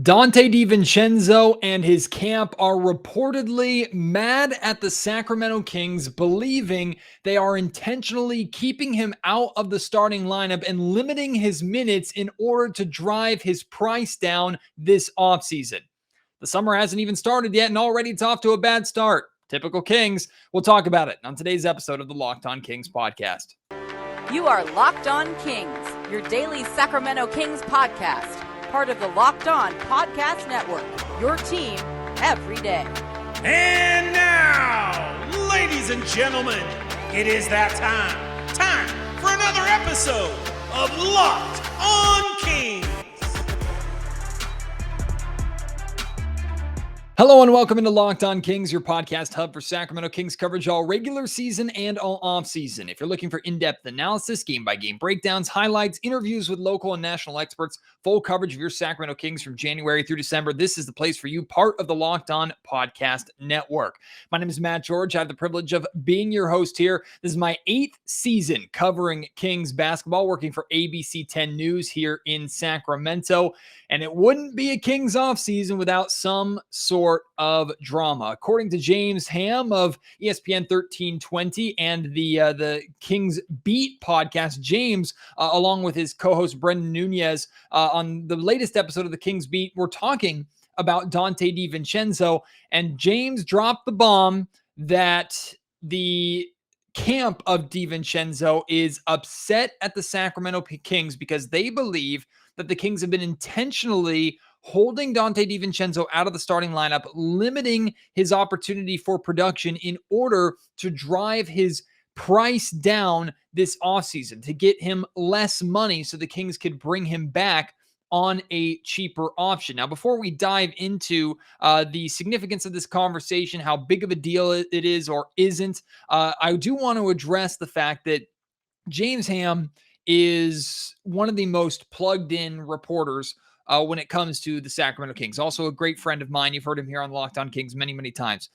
Donte DiVincenzo and his camp are reportedly mad at the Sacramento Kings, believing they are intentionally keeping him out of the starting lineup and limiting his minutes in order to drive his price down this offseason. The summer hasn't even started yet, and already it's off to a bad start. Typical Kings. We'll talk about it on today's episode of the Locked On Kings podcast. You are Locked On Kings, your daily Sacramento Kings podcast. Part of the Locked On Podcast Network, your team every day. And now, ladies and gentlemen, it is that time. Time for another episode of Locked On Kings. Hello and welcome into Locked On Kings, your podcast hub for Sacramento Kings coverage all regular season and all offseason. If you're looking for in-depth analysis, game-by-game breakdowns, highlights, interviews with local and national experts, full coverage of your Sacramento Kings from January through December, this is the place for you, part of the Locked On Podcast Network. My name is Matt George. I have the privilege of being your host here. This is my 8th season covering Kings basketball, working for ABC 10 News here in Sacramento. And it wouldn't be a Kings offseason without some sort of drama. According to James Ham of ESPN 1320 and the Kings Beat podcast, James, along with his co-host Brendan Nunez, on the latest episode of the Kings Beat, we're talking about Donte DiVincenzo, and James dropped the bomb that the camp of DiVincenzo is upset at the Sacramento Kings because they believe that the Kings have been intentionally holding Donte DiVincenzo out of the starting lineup, limiting his opportunity for production in order to drive his price down this offseason, to get him less money so the Kings could bring him back on a cheaper option. Now, before we dive into the significance of this conversation, how big of a deal it is or isn't, I do want to address the fact that James Ham is one of the most plugged in reporters when it comes to the Sacramento Kings. Also a great friend of mine. You've heard him here on Locked On Kings many, many times.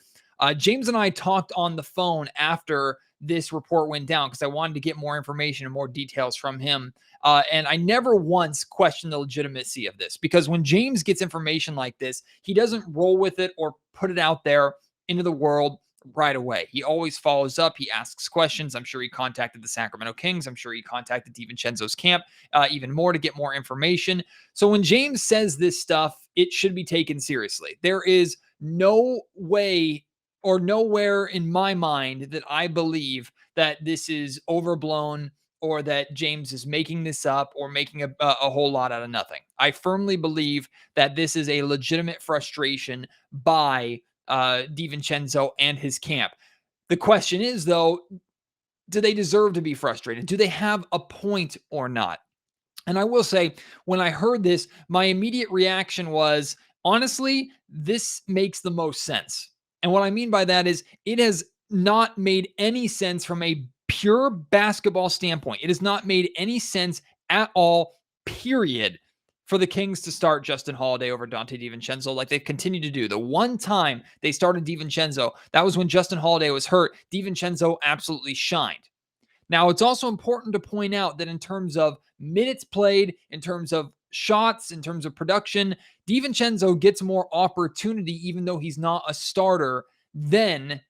James and I talked on the phone after this report went down because I wanted to get more information and more details from him. And I never once questioned the legitimacy of this, because when James gets information like this, he doesn't roll with it or put it out there into the world right away. He always follows up. He asks questions. I'm sure he contacted the Sacramento Kings. I'm sure he contacted DiVincenzo's camp even more to get more information. So when James says this stuff, it should be taken seriously. There is no way or nowhere in my mind that I believe that this is overblown or that James is making this up or making a whole lot out of nothing. I firmly believe that this is a legitimate frustration by DiVincenzo and his camp. The question is, though, do they deserve to be frustrated? Do they have a point or not? And I will say, when I heard this, my immediate reaction was, honestly, this makes the most sense. And what I mean by that is it has not made any sense from a pure basketball standpoint. It has not made any sense at all, period, for the Kings to start Justin Holiday over Donte DiVincenzo like they've continued to do. The one time they started DiVincenzo, that was when Justin Holiday was hurt. DiVincenzo absolutely shined. Now, it's also important to point out that in terms of minutes played, in terms of shots, in terms of production, DiVincenzo gets more opportunity, even though he's not a starter, than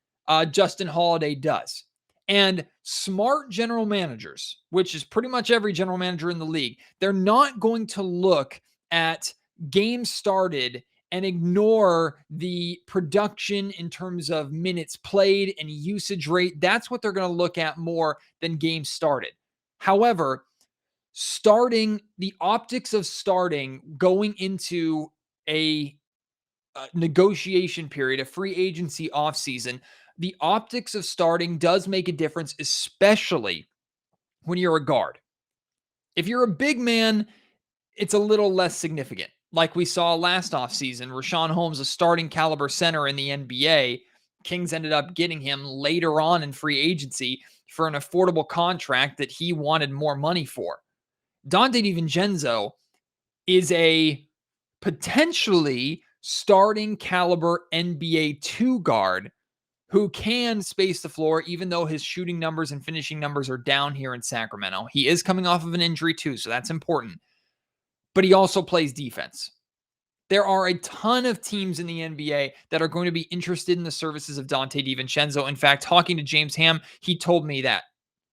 Justin Holiday does. And smart general managers, which is pretty much every general manager in the league, they're not going to look at games started and ignore the production in terms of minutes played and usage rate. That's what they're going to look at more than games started. However, the optics of starting going into a negotiation period, a free agency offseason, the optics of starting does make a difference, especially when you're a guard. If you're a big man, it's a little less significant. Like we saw last offseason, Richaun Holmes, a starting caliber center in the NBA, Kings ended up getting him later on in free agency for an affordable contract that he wanted more money for. Donte DiVincenzo is a potentially starting caliber NBA 2 guard who can space the floor, even though his shooting numbers and finishing numbers are down here in Sacramento. He is coming off of an injury too, so that's important. But he also plays defense. There are a ton of teams in the NBA that are going to be interested in the services of Donte DiVincenzo. In fact, talking to James Ham, he told me that.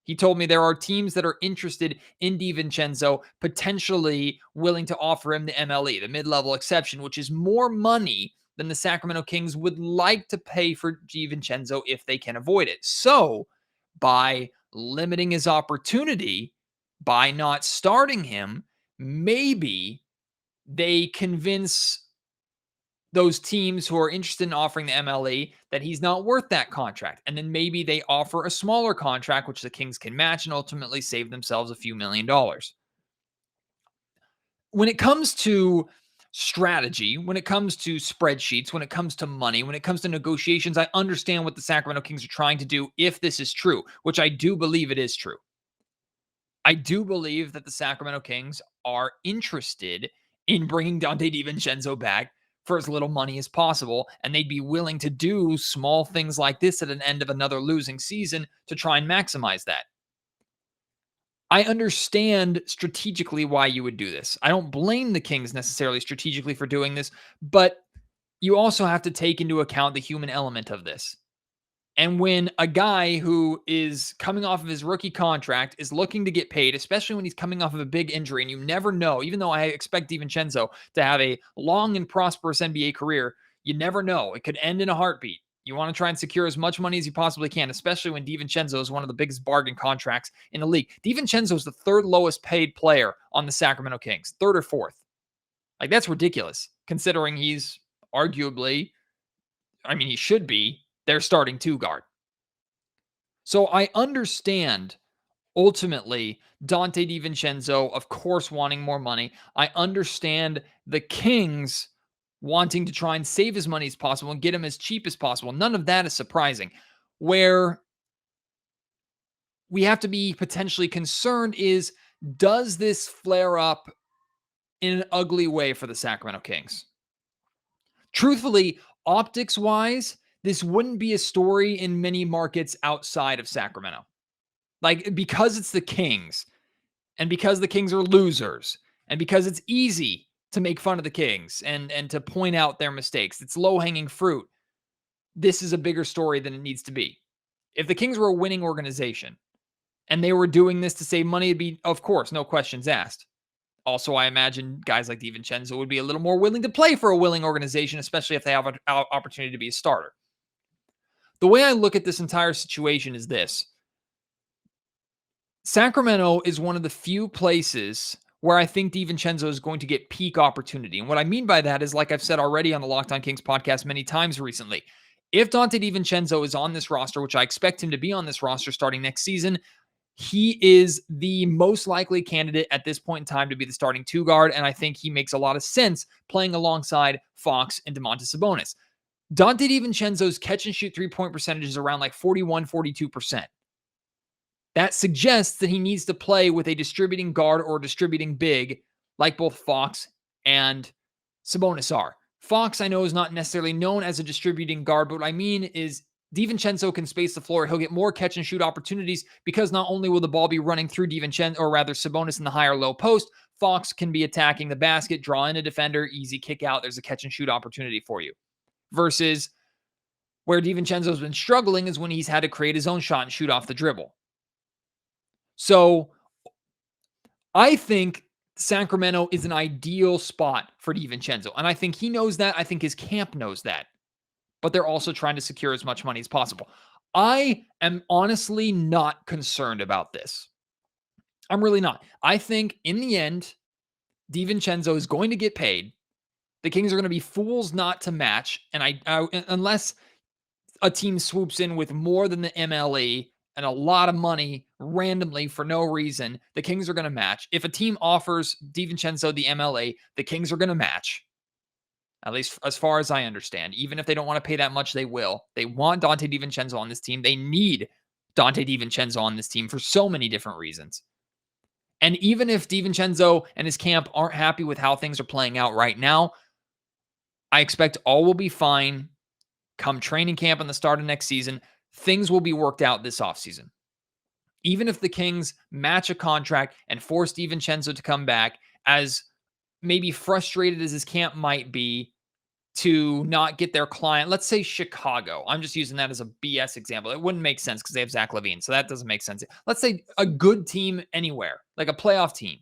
He told me there are teams that are interested in DiVincenzo, potentially willing to offer him the MLE, the mid-level exception, which is more money than the Sacramento Kings would like to pay for DiVincenzo if they can avoid it. So, by limiting his opportunity, by not starting him, maybe they convince those teams who are interested in offering the MLE that he's not worth that contract. And then maybe they offer a smaller contract, which the Kings can match and ultimately save themselves a few $1,000,000. When it comes to strategy, when it comes to spreadsheets, when it comes to money, when it comes to negotiations, I understand what the Sacramento Kings are trying to do if this is true, which I do believe it is true. I do believe that the Sacramento Kings are interested in bringing Donte DiVincenzo back for as little money as possible, and they'd be willing to do small things like this at an end of another losing season to try and maximize that. I understand strategically why you would do this. I don't blame the Kings necessarily strategically for doing this, but you also have to take into account the human element of this. And when a guy who is coming off of his rookie contract is looking to get paid, especially when he's coming off of a big injury, and you never know, even though I expect DiVincenzo to have a long and prosperous NBA career, you never know. It could end in a heartbeat. You want to try and secure as much money as you possibly can, especially when DiVincenzo is one of the biggest bargain contracts in the league. DiVincenzo is the third lowest paid player on the Sacramento Kings, third or fourth. Like, that's ridiculous, considering he's arguably, he should be their starting two guard. So I understand ultimately Donte DiVincenzo, of course, wanting more money. I understand the Kings wanting to try and save as money as possible and get him as cheap as possible. None of that is surprising. Where we have to be potentially concerned is, does this flare up in an ugly way for the Sacramento Kings? Truthfully, optics-wise, this wouldn't be a story in many markets outside of Sacramento. Like, because it's the Kings, and because the Kings are losers, and because it's easy to make fun of the Kings and to point out their mistakes, it's low-hanging fruit. This is a bigger story than it needs to be. If the Kings were a winning organization, and they were doing this to save money, it'd be, of course, no questions asked. Also, I imagine guys like DiVincenzo would be a little more willing to play for a willing organization, especially if they have an opportunity to be a starter. The way I look at this entire situation is this. Sacramento is one of the few places where I think DiVincenzo is going to get peak opportunity. And what I mean by that is, like I've said already on the Locked On Kings podcast many times recently, if Donte DiVincenzo is on this roster, which I expect him to be on this roster starting next season, he is the most likely candidate at this point in time to be the starting two guard. And I think he makes a lot of sense playing alongside Fox and Domantas Sabonis. Donte DiVincenzo's catch and shoot three-point percentage is around like 41, 42%. That suggests that he needs to play with a distributing guard or distributing big like both Fox and Sabonis are. Fox, I know, is not necessarily known as a distributing guard, but what I mean is DiVincenzo can space the floor. He'll get more catch and shoot opportunities because not only will the ball be running through DiVincenzo, or rather Sabonis in the high or low post, Fox can be attacking the basket, draw in a defender, easy kick out. There's a catch and shoot opportunity for you. Versus where DiVincenzo's been struggling is when he's had to create his own shot and shoot off the dribble. So I think Sacramento is an ideal spot for DiVincenzo. And I think he knows that. I think his camp knows that. But they're also trying to secure as much money as possible. I am honestly not concerned about this. I'm really not. I think in the end, DiVincenzo is going to get paid. The Kings are going to be fools not to match. And unless a team swoops in with more than the MLE and a lot of money randomly for no reason, the Kings are going to match. If a team offers DiVincenzo the MLE, the Kings are going to match. At least as far as I understand. Even if they don't want to pay that much, they will. They want Donte DiVincenzo on this team. They need Donte DiVincenzo on this team for so many different reasons. And even if DiVincenzo and his camp aren't happy with how things are playing out right now, I expect all will be fine come training camp and the start of next season. Things will be worked out this offseason. Even if the Kings match a contract and force DiVincenzo to come back, as maybe frustrated as his camp might be to not get their client, let's say Chicago. I'm just using that as a BS example. It wouldn't make sense because they have Zach LaVine, so that doesn't make sense. Let's say a good team anywhere, like a playoff team,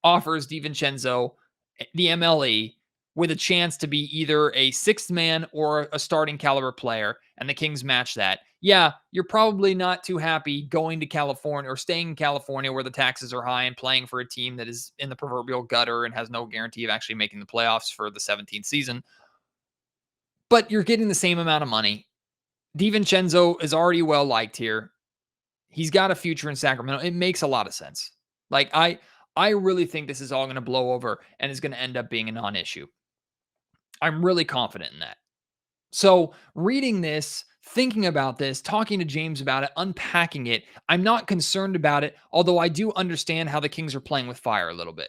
offers DiVincenzo the MLE with a chance to be either a sixth man or a starting caliber player, and the Kings match that. Yeah, you're probably not too happy going to California or staying in California where the taxes are high and playing for a team that is in the proverbial gutter and has no guarantee of actually making the playoffs for the 17th season. But you're getting the same amount of money. DiVincenzo is already well liked here. He's got a future in Sacramento. It makes a lot of sense. Like I really think this is all going to blow over and is going to end up being a non-issue. I'm really confident in that. So reading this, thinking about this, talking to James about it, unpacking it, I'm not concerned about it, although I do understand how the Kings are playing with fire a little bit.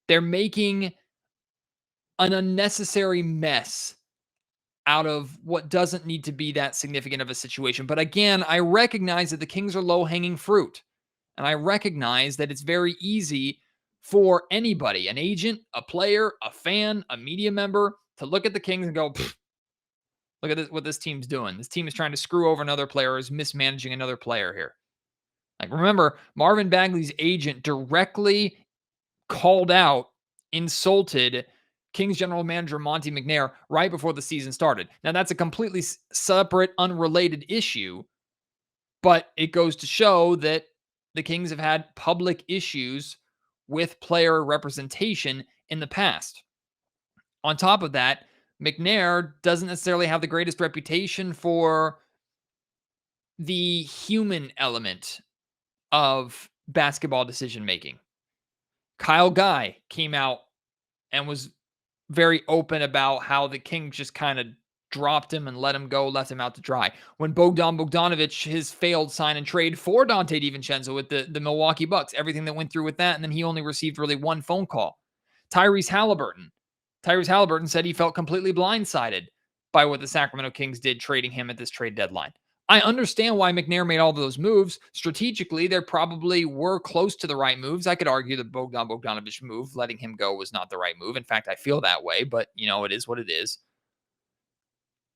They're making an unnecessary mess out of what doesn't need to be that significant of a situation. But again, I recognize that the Kings are low-hanging fruit. And I recognize that it's very easy for anybody, an agent, a player, a fan, a media member, to look at the Kings and go, look at this, what this team's doing. This team is trying to screw over another player, is mismanaging another player here. Like, remember, Marvin Bagley's agent directly called out, insulted Kings general manager Monte McNair right before the season started. Now, that's a completely separate, unrelated issue, but it goes to show that the Kings have had public issues with player representation in the past. On top of that, McNair doesn't necessarily have the greatest reputation for the human element of basketball decision making. Kyle Guy came out and was very open about how the Kings just kind of dropped him and let him go, left him out to dry. When Bogdan Bogdanovic, his failed sign and trade for Donte DiVincenzo with the Milwaukee Bucks, everything that went through with that, and then he only received really one phone call. Tyrese Halliburton said he felt completely blindsided by what the Sacramento Kings did trading him at this trade deadline. I understand why McNair made all those moves. Strategically, there probably were close to the right moves. I could argue the Bogdan Bogdanovic move, letting him go, was not the right move. In fact, I feel that way, but it is what it is.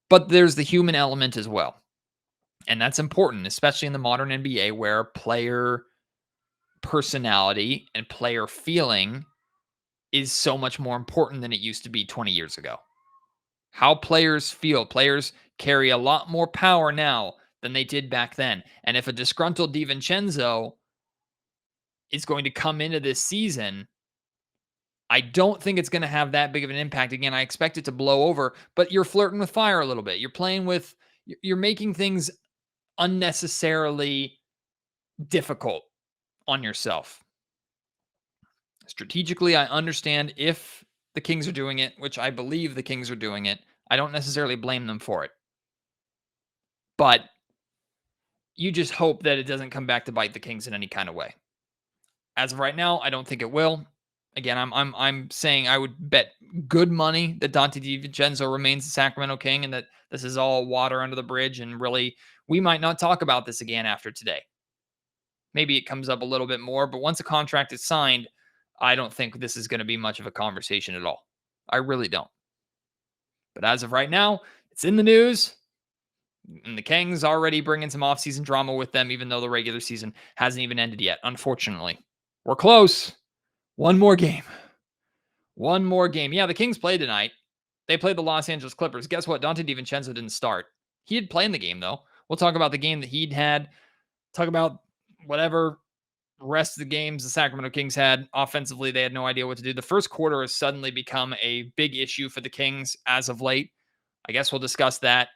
But there's the human element as well. And that's important, especially in the modern NBA where player personality and player feeling is so much more important than it used to be 20 years ago. How players feel. Players carry a lot more power now than they did back then. And if a disgruntled DiVincenzo is going to come into this season, I don't think it's going to have that big of an impact. Again, I expect it to blow over, but you're flirting with fire a little bit. You're making things unnecessarily difficult on yourself. Strategically, I understand if the Kings are doing it, which I believe the Kings are doing it. I don't necessarily blame them for it. But you just hope that it doesn't come back to bite the Kings in any kind of way. As of right now, I don't think it will. Again, I'm saying I would bet good money that Donte DiVincenzo remains the Sacramento King and that this is all water under the bridge, and really we might not talk about this again after today. Maybe it comes up a little bit more, but once a contract is signed, I don't think this is going to be much of a conversation at all. I really don't. But as of right now, it's in the news. And the Kings already bringing some offseason drama with them, even though the regular season hasn't even ended yet, unfortunately. We're close. One more game. Yeah, the Kings played tonight. They played the Los Angeles Clippers. Guess what? Donte DiVincenzo didn't start. He did play in the game, though. We'll talk about the game that he'd had. Talk about whatever rest of the games the Sacramento Kings had. Offensively, they had no idea what to do. The first quarter has suddenly become a big issue for the Kings as of late. I guess we'll discuss that.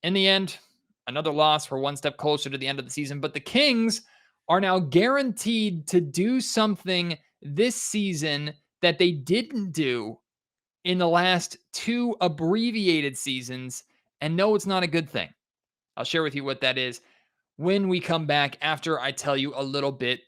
In the end, another loss. We're one step closer to the end of the season, but the Kings are now guaranteed to do something this season that they didn't do in the last two abbreviated seasons. And no, it's not a good thing. I'll share with you what that is when we come back after I tell you a little bit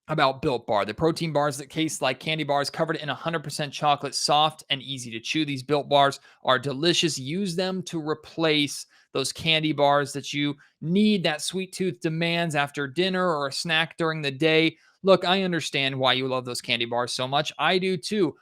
about Built Bar, the protein bars that taste like candy bars covered in 100% chocolate, soft and easy to chew. These Built Bars are delicious. Use them to replace those candy bars that you need, that sweet tooth demands after dinner or a snack during the day. Look, I understand why you love those candy bars so much. I do too.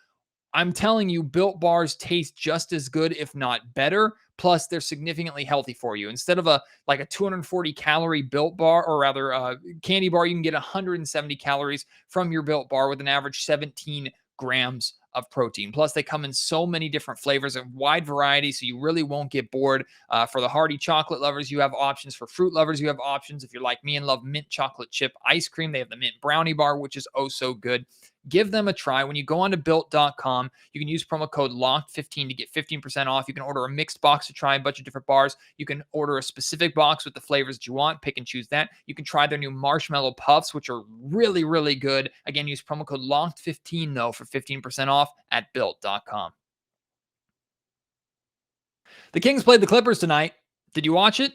I'm telling you, Built bars taste just as good, if not better. Plus, they're significantly healthy for you. Instead of a 240 calorie Built bar, or rather candy bar, you can get 170 calories from your Built bar with an average 17 grams of protein. Plus, they come in so many different flavors, a wide variety, so you really won't get bored. For the hearty chocolate lovers, you have options. For fruit lovers, you have options. If you're like me and love mint chocolate chip ice cream, they have the mint brownie bar, which is oh so good. Give them a try. When you go on to built.com, you can use promo code LOCKED15 to get 15% off. You can order a mixed box to try a bunch of different bars. You can order a specific box with the flavors that you want. Pick and choose that. You can try their new marshmallow puffs, which are really, really good. Again, use promo code LOCKED15 though for 15% off at built.com. The Kings played the Clippers tonight. Did you watch it?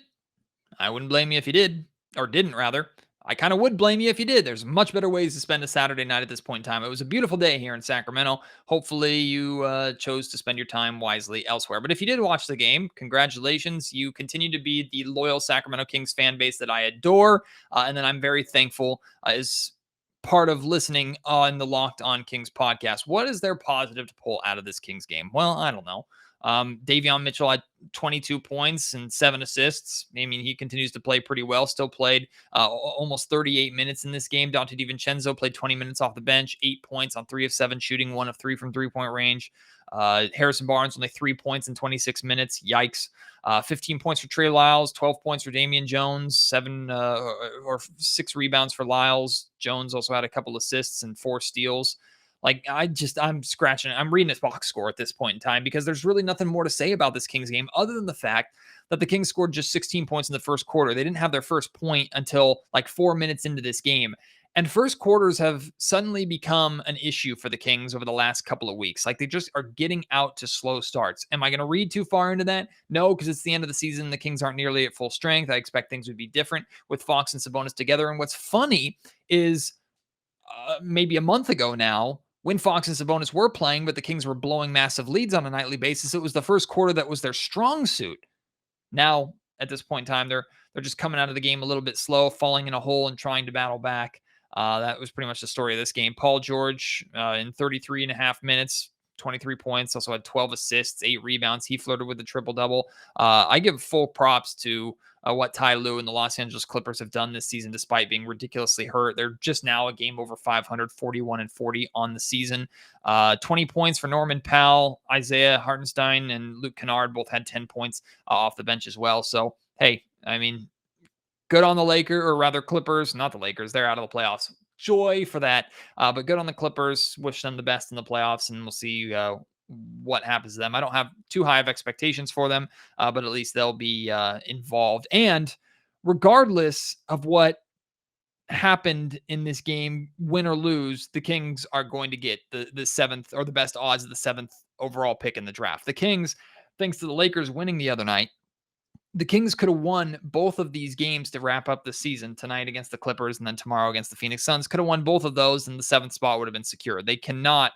I wouldn't blame you if you did, or didn't rather. I kind of would blame you if you did. There's much better ways to spend a Saturday night at this point in time. It was a beautiful day here in Sacramento. Hopefully you chose to spend your time wisely elsewhere. But if you did watch the game, congratulations. You continue to be the loyal Sacramento Kings fan base that I adore. And then I'm very thankful as part of listening on the Locked On Kings podcast. What is there positive to pull out of this Kings game? Well, I don't know. Davion Mitchell had 22 points and 7 assists. I mean, he continues to play pretty well. Still played almost 38 minutes in this game. Donte DiVincenzo played 20 minutes off the bench, 8 points on 3 of 7 shooting, 1 of 3 from three-point range. Harrison Barnes only 3 points in 26 minutes. Yikes. 15 points for Trey Lyles, 12 points for Damian Jones, 6 rebounds for Lyles. Jones also had a couple assists and 4 steals. I'm scratching. I'm reading this box score at this point in time because there's really nothing more to say about this Kings game other than the fact that the Kings scored just 16 points in the first quarter. They didn't have their first point until 4 minutes into this game. And first quarters have suddenly become an issue for the Kings over the last couple of weeks. They just are getting out to slow starts. Am I going to read too far into that? No, because it's the end of the season. The Kings aren't nearly at full strength. I expect things would be different with Fox and Sabonis together. And what's funny is maybe a month ago now, when Fox and Sabonis were playing, but the Kings were blowing massive leads on a nightly basis, it was the first quarter that was their strong suit. Now, at this point in time, they're just coming out of the game a little bit slow, falling in a hole and trying to battle back. That was pretty much the story of this game. Paul George, in 33 and a half minutes, 23 points, also had 12 assists, 8 rebounds. He flirted with the triple-double. I give full props to what Ty Lue and the Los Angeles Clippers have done this season, despite being ridiculously hurt. They're just now a game over 500, 41-40 on the season. 20 points for Norman Powell, Isaiah Hartenstein, and Luke Kennard both had 10 points off the bench as well. So, hey, I mean, good on the Lakers, or rather Clippers, not the Lakers. They're out of the playoffs. Joy for that. But good on the Clippers. Wish them the best in the playoffs, and we'll see what happens to them. I don't have too high of expectations for them, but at least they'll be involved. And regardless of what happened in this game, win or lose, the Kings are going to get the 7th, or the best odds of the 7th overall pick in the draft. The Kings, thanks to the Lakers winning the other night, the Kings could have won both of these games to wrap up the season, tonight against the Clippers and then tomorrow against the Phoenix Suns. Could have won both of those, and the 7th spot would have been secure. They cannot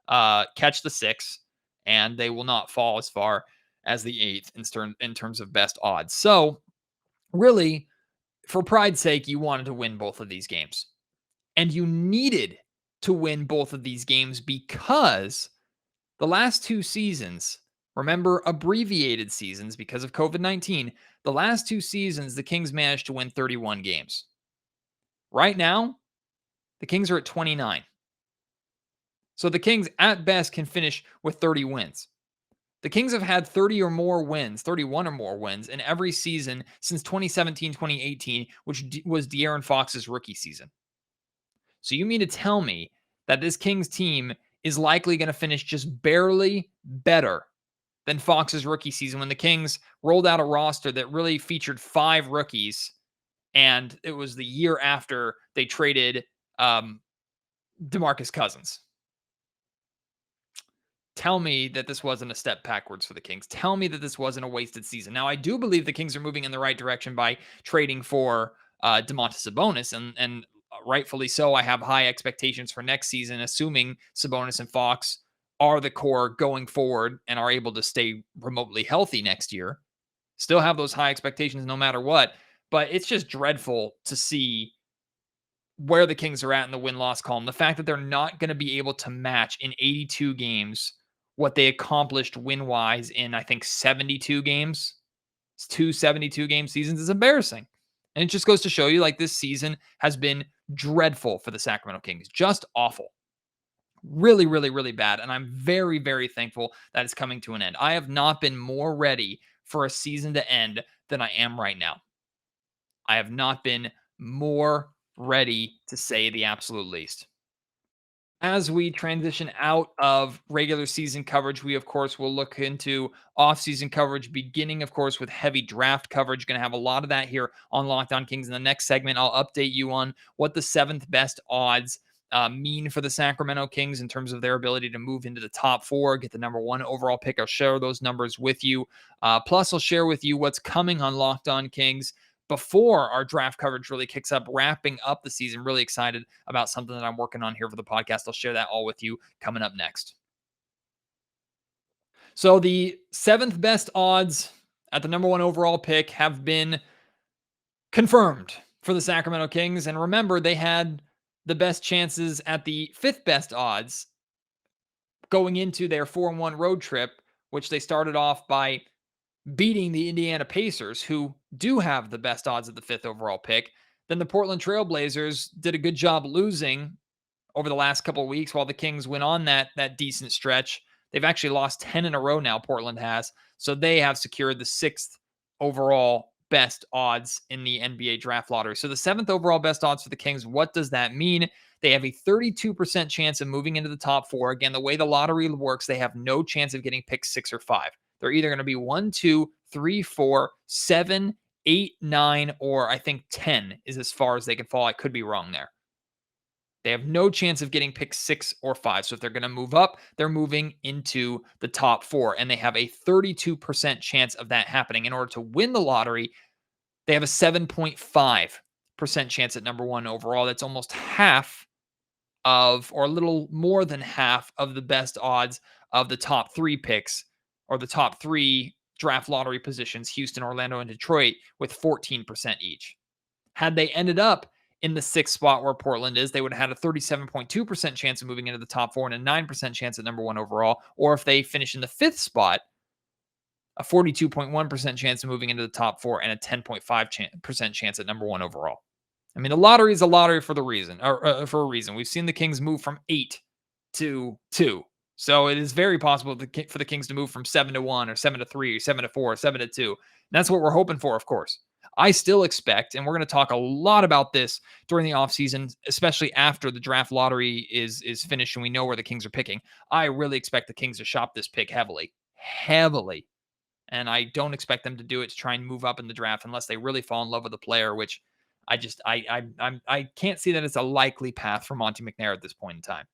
catch the 6, and they will not fall as far as the 8th in terms of best odds. So really, for pride's sake, you wanted to win both of these games, and you needed to win both of these games because the last 2 seasons, remember, abbreviated seasons because of COVID-19, the last 2 seasons, the Kings managed to win 31 games. Right now, the Kings are at 29. So the Kings, at best, can finish with 30 wins. The Kings have had 30 or more wins, 31 or more wins in every season since 2017-2018, which was De'Aaron Fox's rookie season. So you mean to tell me that this Kings team is likely going to finish just barely better than Fox's rookie season, when the Kings rolled out a roster that really featured 5 rookies, and it was the year after they traded DeMarcus Cousins? Tell me that this wasn't a step backwards for the Kings. Tell me that this wasn't a wasted season. Now, I do believe the Kings are moving in the right direction by trading for Domantas Sabonis, and rightfully so. I have high expectations for next season, assuming Sabonis and Fox are the core going forward and are able to stay remotely healthy next year. Still have those high expectations no matter what, but it's just dreadful to see where the Kings are at in the win-loss column. The fact that they're not going to be able to match in 82 games what they accomplished win-wise in, I think, 72 games. It's 2 72-game seasons is embarrassing. And it just goes to show you, like, this season has been dreadful for the Sacramento Kings. Just awful. Really, really, really bad. And I'm very, very thankful that it's coming to an end. I have not been more ready for a season to end than I am right now. I have not been more ready, to say the absolute least. As we transition out of regular season coverage, we, of course, will look into offseason coverage, beginning, of course, with heavy draft coverage. Going to have a lot of that here on Locked On Kings. In the next segment, I'll update you on what the 7th best odds mean for the Sacramento Kings in terms of their ability to move into the top 4, get the number 1 overall pick. I'll share those numbers with you. Plus, I'll share with you what's coming on Locked On Kings before our draft coverage really kicks up, wrapping up the season. Really excited about something that I'm working on here for the podcast. I'll share that all with you coming up next. So the 7th best odds at the number 1 overall pick have been confirmed for the Sacramento Kings. And remember, they had the best chances at the 5th best odds going into their 4-1 road trip, which they started off by beating the Indiana Pacers, who do have the best odds at the 5th overall pick. Then the Portland Trailblazers did a good job losing over the last couple of weeks while the Kings went on that decent stretch. They've actually lost 10 in a row now, Portland has. So they have secured the 6th overall best odds in the NBA draft lottery. So the 7th overall best odds for the Kings, what does that mean? They have a 32% chance of moving into the top 4. Again, the way the lottery works, they have no chance of getting picked 6 or 5. They're either going to be 1, 2, 3, 4, 7, 8, 9, or I think 10 is as far as they can fall. I could be wrong there. They have no chance of getting picked 6 or 5. So if they're going to move up, they're moving into the top 4. And they have a 32% chance of that happening. In order to win the lottery, they have a 7.5% chance at number 1 overall. That's almost half of, or a little more than half of, the best odds of the top 3 picks, or the top 3 draft lottery positions, Houston, Orlando, and Detroit, with 14% each. Had they ended up in the 6th spot where Portland is, they would have had a 37.2% chance of moving into the top 4 and a 9% chance at number 1 overall. Or if they finish in the 5th spot, a 42.1% chance of moving into the top 4 and a 10.5% chance at number 1 overall. I mean, the lottery is a lottery for a reason. We've seen the Kings move from 8 to 2. So it is very possible for the Kings to move from 7 to 1 or 7 to 3 or 7 to 4 or 7 to 2. And that's what we're hoping for, of course. I still expect, and we're going to talk a lot about this during the offseason, especially after the draft lottery is finished and we know where the Kings are picking. I really expect the Kings to shop this pick heavily. And I don't expect them to do it to try and move up in the draft unless they really fall in love with the player, which I can't see that it's a likely path for Monte McNair at this point in time.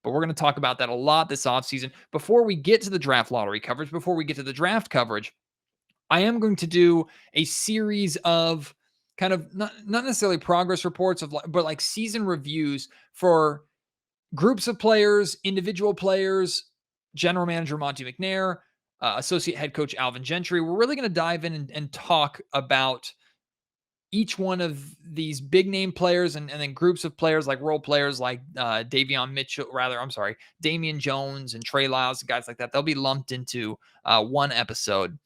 But we're going to talk about that a lot this offseason. Before we get to the draft lottery coverage, before we get to the draft coverage, I am going to do a series of kind of not necessarily progress reports, but like season reviews for groups of players, individual players, general manager Monte McNair, associate head coach Alvin Gentry. We're really going to dive in and talk about each one of these big name players and then groups of players, like role players like Damian Jones and Trey Lyles, guys like that. They'll be lumped into one episode.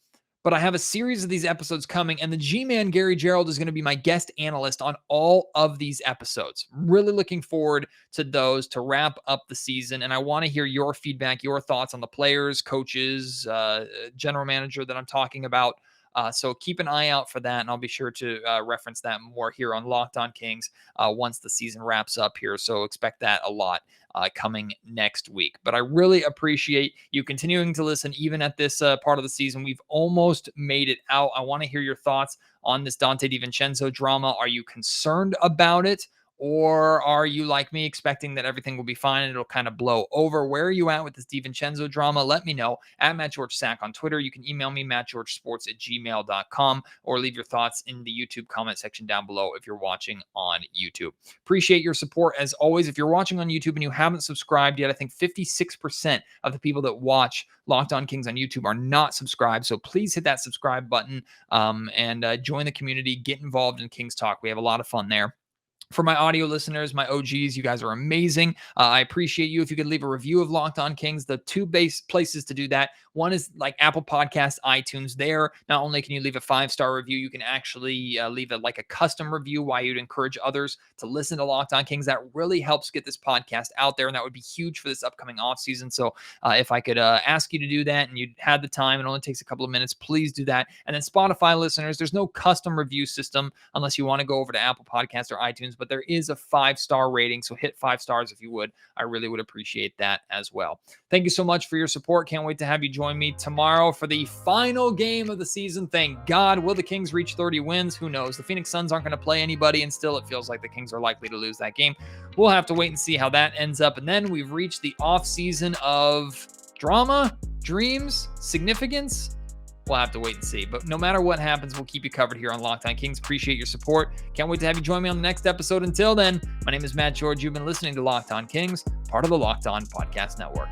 But I have a series of these episodes coming, and the G-Man Gary Gerald is going to be my guest analyst on all of these episodes. Really looking forward to those to wrap up the season, and I want to hear your feedback, your thoughts on the players, coaches, general manager that I'm talking about. So keep an eye out for that, and I'll be sure to reference that more here on Locked On Kings once the season wraps up here. So expect that a lot coming next week. But I really appreciate you continuing to listen even at this part of the season. We've almost made it out. I want to hear your thoughts on this Donte DiVincenzo drama. Are you concerned about it? Or are you like me, expecting that everything will be fine and it'll kind of blow over? Where are you at with this DiVincenzo drama? Let me know at Matt George Sack on Twitter. You can email me, mattgeorgesports@gmail.com, or leave your thoughts in the YouTube comment section down below if you're watching on YouTube. Appreciate your support as always. If you're watching on YouTube and you haven't subscribed yet, I think 56% of the people that watch Locked On Kings on YouTube are not subscribed. So please hit that subscribe button and join the community. Get involved in Kings Talk. We have a lot of fun there. For my audio listeners, my OGs, you guys are amazing. I appreciate you. If you could leave a review of Locked On Kings, the two base places to do that. One is like Apple Podcasts, iTunes. There, not only can you leave a 5-star review, you can actually leave a custom review why you'd encourage others to listen to Locked On Kings. That really helps get this podcast out there, and that would be huge for this upcoming offseason. So if I could ask you to do that and you had the time, it only takes a couple of minutes, please do that. And then Spotify listeners, there's no custom review system unless you want to go over to Apple Podcasts or iTunes, but there is a 5-star rating. So hit 5 stars if you would. I really would appreciate that as well. Thank you so much for your support. Can't wait to have you join me tomorrow for the final game of the season. Thank God. Will the Kings reach 30 wins? Who knows? The Phoenix Suns aren't going to play anybody, and still it feels like the Kings are likely to lose that game. We'll have to wait and see how that ends up. And then we've reached the off season of drama, dreams, significance. We'll have to wait and see. But no matter what happens, we'll keep you covered here on Locked On Kings. Appreciate your support. Can't wait to have you join me on the next episode. Until then, my name is Matt George. You've been listening to Locked On Kings, part of the Locked On Podcast Network.